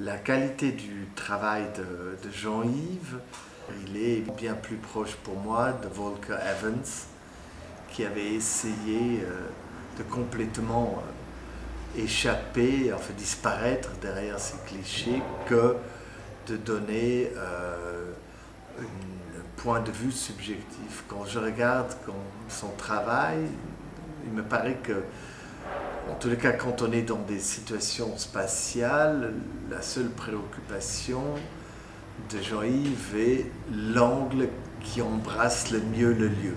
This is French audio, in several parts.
La qualité du travail de Jean-Yves, il est bien plus proche pour moi de Volker Evans, qui avait essayé de complètement échapper, enfin disparaître derrière ces clichés, que de donner un point de vue subjectif. Quand je regarde son travail, il me paraît que, en tous les cas, quand on est dans des situations spatiales, la seule préoccupation de Jean-Yves est l'angle qui embrasse le mieux le lieu.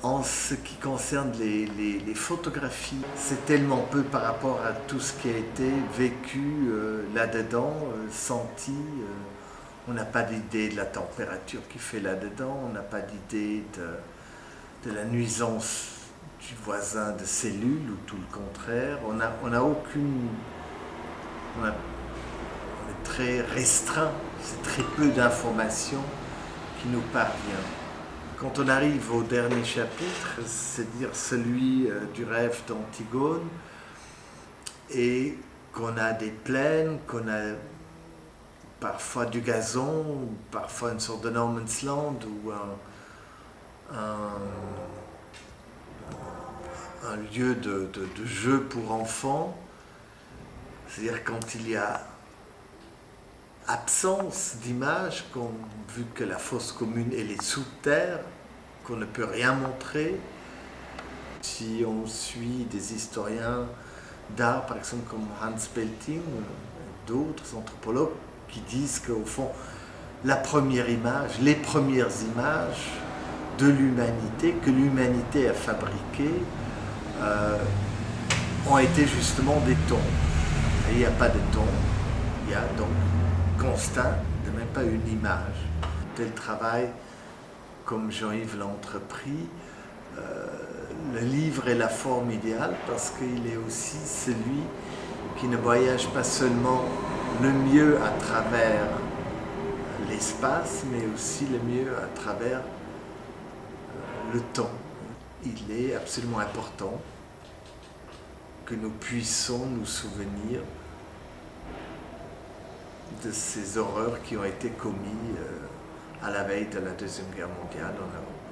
En ce qui concerne les photographies, c'est tellement peu par rapport à tout ce qui a été vécu là-dedans, senti. On n'a pas d'idée de la température qui fait là-dedans, on n'a pas d'idée de la nuisance du voisin de cellule ou tout le contraire. On n'a aucune... On est très restreint, c'est très peu d'informations qui nous parvient. Quand on arrive au dernier chapitre, c'est-à-dire celui du rêve d'Antigone, et qu'on a des plaines, qu'on a parfois du gazon, parfois une sorte de no man's land ou un lieu de jeu pour enfants, c'est-à-dire quand il y a absence d'image, vu que la fosse commune elle est sous terre, qu'on ne peut rien montrer. Si on suit des historiens d'art, par exemple comme Hans Belting, d'autres anthropologues, qui disent qu'au fond, la première image, les premières images de l'humanité, que l'humanité a fabriquées, ont été justement des tombes. Et il n'y a pas de tombe, il y a donc constat de même pas une image. Tel travail, comme Jean-Yves l'a entrepris, le livre est la forme idéale parce qu'il est aussi celui qui ne voyage pas seulement le mieux à travers l'espace, mais aussi le mieux à travers le temps. Il est absolument important que nous puissions nous souvenir de ces horreurs qui ont été commises à la veille de la Deuxième Guerre mondiale en Europe.